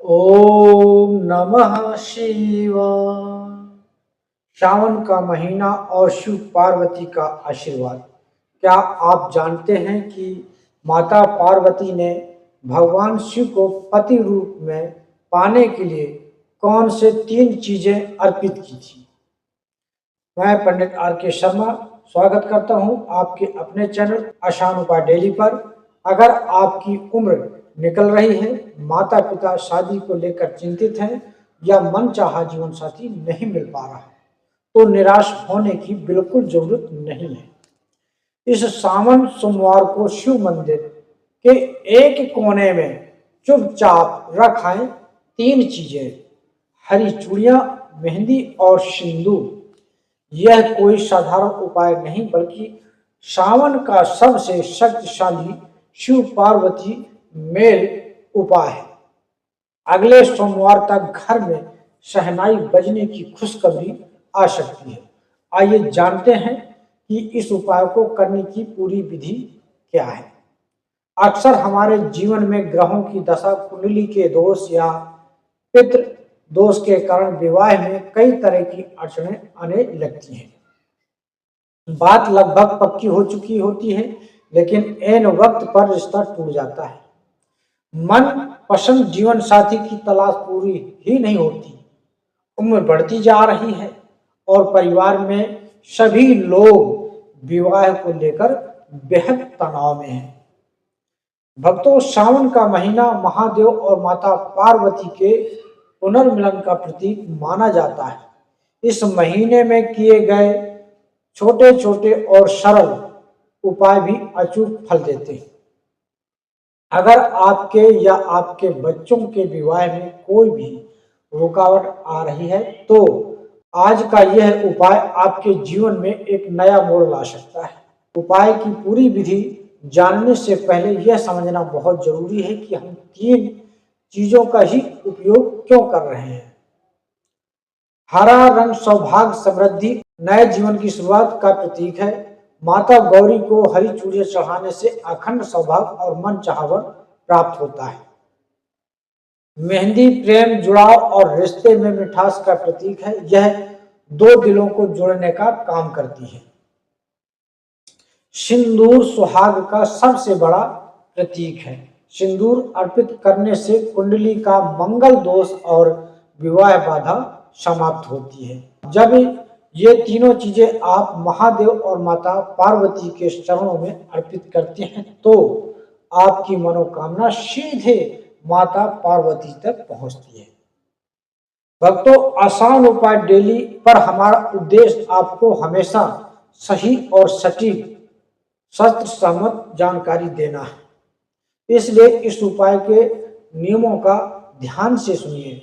ओम नमः शिवाय। श्रावण का महीना और शिव पार्वती का आशीर्वाद। क्या आप जानते हैं कि माता पार्वती ने भगवान शिव को पति रूप में पाने के लिए कौन से 3 चीजें अर्पित की थी? मैं पंडित आर के शर्मा स्वागत करता हूं आपके अपने चैनल आसान उपाय डेली पर। अगर आपकी उम्र निकल रही है, माता पिता शादी को लेकर चिंतित हैं या मनचाहा जीवन साथी नहीं मिल पा रहा है, तो निराश होने की बिल्कुल जरूरत नहीं है। इस सावन सोमवार को शिव मंदिर के एक कोने में चुपचाप रखाएं 3 चीजें: हरी चूड़ियां, मेहंदी और सिंदूर। यह कोई साधारण उपाय नहीं, बल्कि सावन का सबसे शक्तिशाली शिव पार्वती मेल उपाय है। अगले सोमवार तक घर में शहनाई बजने की खुशखबरी आ सकती है। आइए जानते हैं कि इस उपाय को करने की पूरी विधि क्या है। अक्सर हमारे जीवन में ग्रहों की दशा, कुंडली के दोष या पितृ दोष के कारण विवाह में कई तरह की अड़चनें आने लगती हैं। बात लगभग पक्की हो चुकी होती है, लेकिन ऐन वक्त पर रिश्ता टूट जाता है। मन पसंद जीवन साथी की तलाश पूरी ही नहीं होती, उम्र बढ़ती जा रही है और परिवार में सभी लोग विवाह को लेकर बेहद तनाव में हैं। भक्तों, सावन का महीना महादेव और माता पार्वती के पुनर्मिलन का प्रतीक माना जाता है। इस महीने में किए गए छोटे छोटे और सरल उपाय भी अचूक फल देते हैं। अगर आपके या आपके बच्चों के विवाह में कोई भी रुकावट आ रही है, तो आज का यह उपाय आपके जीवन में एक नया मोड़ ला सकता है। उपाय की पूरी विधि जानने से पहले यह समझना बहुत जरूरी है कि हम 3 चीजों का ही उपयोग क्यों कर रहे हैं। हरा रंग सौभाग्य, समृद्धि, नए जीवन की शुरुआत का प्रतीक है। माता गौरी को हरी चूड़ियां चढ़ाने से अखंड सौभाग्य और मन चाहवर प्राप्त होता है। मेहंदी प्रेम, जुड़ाव और रिश्ते में मिठास का प्रतीक है। यह 2 दिलों को जोड़ने का काम करती है। सिंदूर सुहाग का सबसे बड़ा प्रतीक है। सिंदूर अर्पित करने से कुंडली का मंगल दोष और विवाह बाधा समाप्त होती है। जब ये तीनों चीजें आप महादेव और माता पार्वती के चरणों में अर्पित करते हैं, तो आपकी मनोकामना सीधे माता पार्वती तक पहुंचती है। भक्तों, आसान उपाय डेली पर हमारा उद्देश्य आपको हमेशा सही और सटीक शास्त्र सम्मत जानकारी देना है। इसलिए इस उपाय के नियमों का ध्यान से सुनिए।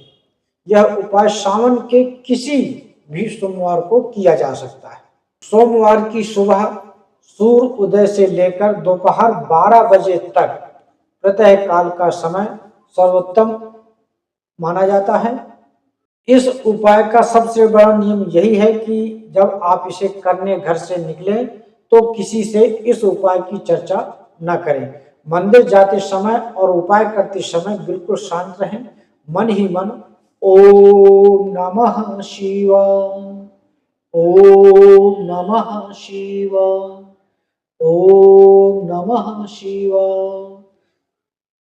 यह उपाय सावन के किसी भी सोमवार को किया जा सकता है। सोमवार की सुबह सूर्य उदय से लेकर दोपहर 12 बजे तक प्रातः काल का समय सर्वोत्तम माना जाता है। इस उपाय का सबसे बड़ा नियम यही है कि जब आप इसे करने घर से निकलें, तो किसी से इस उपाय की चर्चा न करें। मंदिर जाते समय और उपाय करते समय बिल्कुल शांत रहें। मन ही मन ओम नमः शिवाय, ओम नमः शिवाय, ओम नमः शिवाय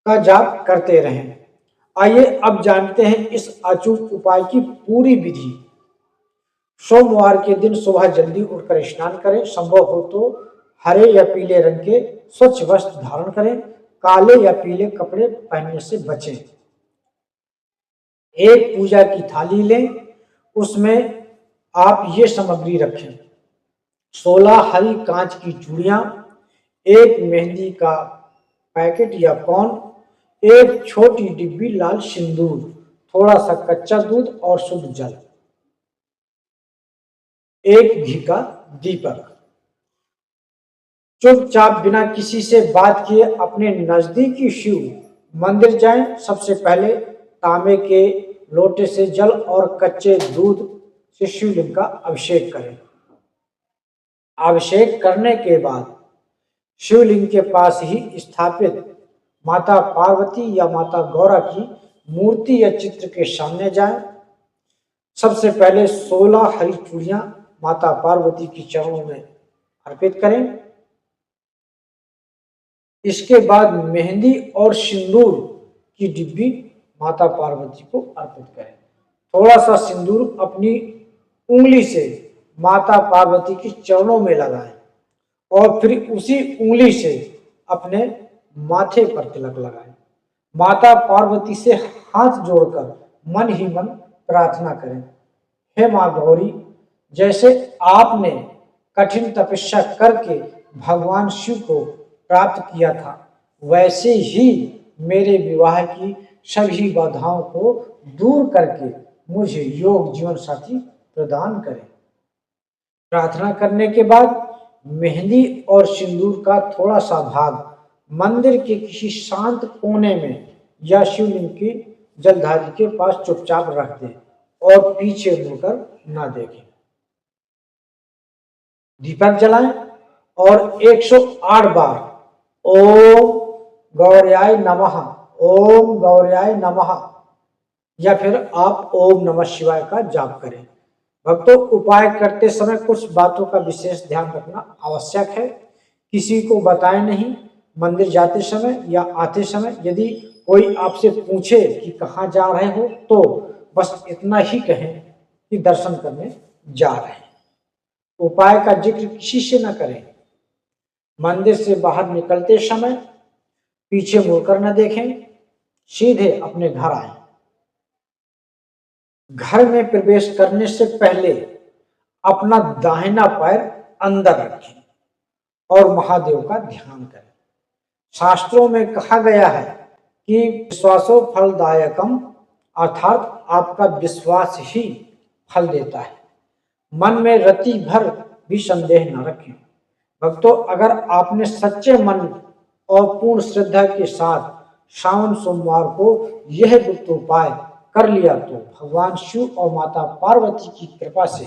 का जाप करते रहें। आइए अब जानते हैं इस अचूक उपाय की पूरी विधि। सोमवार के दिन सुबह जल्दी उठकर स्नान करें। संभव हो तो हरे या पीले रंग के स्वच्छ वस्त्र धारण करें। काले या पीले कपड़े पहनने से बचें। एक पूजा की थाली लें, उसमें आप ये सामग्री रखें: 16 हरी कांच की चूड़ियां, एक मेहंदी का पैकेट या कौन, एक छोटी डिब्बी लाल सिंदूर, थोड़ा सा कच्चा दूध और शुद्ध जल, एक घी का दीपक। चुपचाप बिना किसी से बात किए अपने नजदीकी शिव मंदिर जाएं। सबसे पहले तांबे के लोटे से जल और कच्चे दूध से शिवलिंग का अभिषेक करें। अभिषेक करने के बाद शिवलिंग के पास ही स्थापित माता पार्वती या माता गौरा की मूर्ति या चित्र के सामने जाएं। सबसे पहले 16 हरी चूड़ियां माता पार्वती के चरणों में अर्पित करें। इसके बाद मेहंदी और सिंदूर की डिब्बी माता पार्वती को अर्पित करें। थोड़ा सा सिंदूर अपनी उंगली से माता पार्वती के चरणों में लगाएं और फिर उसी उंगली से अपने माथे पर तिलक लगाएं। माता पार्वती से हाथ जोड़कर मन ही मन प्रार्थना करें, हे माँ गौरी, जैसे आपने कठिन तपस्या करके भगवान शिव को प्राप्त किया था, वैसे ही मेरे विवाह की सभी बाधाओं को दूर करके मुझे योग जीवन साथी प्रदान करें। प्रार्थना करने के बाद मेहंदी और सिंदूर का थोड़ा सा भाग मंदिर के किसी शांत कोने में या शिवलिंग की जलधारी के पास चुपचाप रख दें और पीछे मुड़कर न देखें। दीपक जलाएं और 108 बार ओम गौर्याय नमः, ओम गौर्याय नमः या फिर आप ओम नमः शिवाय का जाप करें। भक्तों, उपाय करते समय कुछ बातों का विशेष ध्यान रखना आवश्यक है। किसी को बताएं नहीं। मंदिर जाते समय या आते समय यदि कोई आपसे पूछे कि कहाँ जा रहे हो तो बस इतना ही कहें कि दर्शन करने जा रहे हैं। उपाय का जिक्र किसी से न करें। मंदिर से बाहर निकलते समय पीछे मुड़कर न देखें, सीधे अपने घर आए। घर में प्रवेश करने से पहले अपना दाहिना पैर अंदर रखें और महादेव का ध्यान करें। शास्त्रों में कहा गया है कि विश्वासो फलदायकम, अर्थात आपका विश्वास ही फल देता है। मन में रति भर भी संदेह न रखें। भक्तों, अगर आपने सच्चे मन और पूर्ण श्रद्धा के साथ श्रावण सोमवार को यह गुप्त उपाय कर लिया तो भगवान शिव और माता पार्वती की कृपा से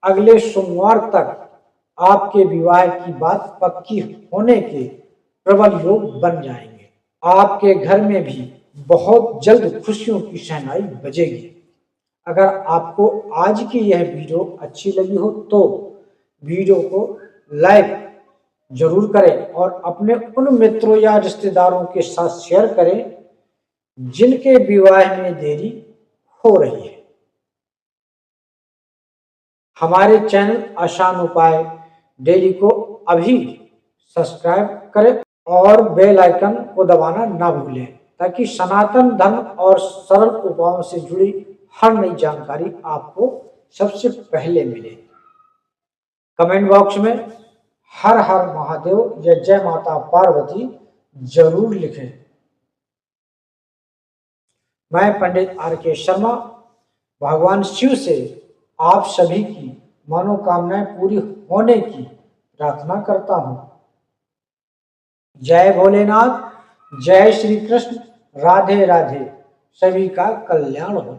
अगले सोमवार तक आपके विवाह की बात पक्की होने के प्रबल योग बन जाएंगे। आपके घर में भी बहुत जल्द खुशियों की शहनाई बजेगी। अगर आपको आज की यह वीडियो अच्छी लगी हो तो वीडियो को लाइक जरूर करें और अपने उन मित्रों या रिश्तेदारों के साथ शेयर करें जिनके विवाह में देरी हो रही है। हमारे चैनल आसान उपाय डेली को अभी सब्सक्राइब करें और बेल आइकन को दबाना ना भूलें ताकि सनातन धर्म और सरल उपायों से जुड़ी हर नई जानकारी आपको सबसे पहले मिले। कमेंट बॉक्स में हर हर महादेव या जय माता पार्वती जरूर लिखें। मैं पंडित आर.के. शर्मा भगवान शिव से आप सभी की मनोकामनाएं पूरी होने की प्रार्थना करता हूं। जय भोलेनाथ, जय श्री कृष्ण, राधे राधे। सभी का कल्याण हो।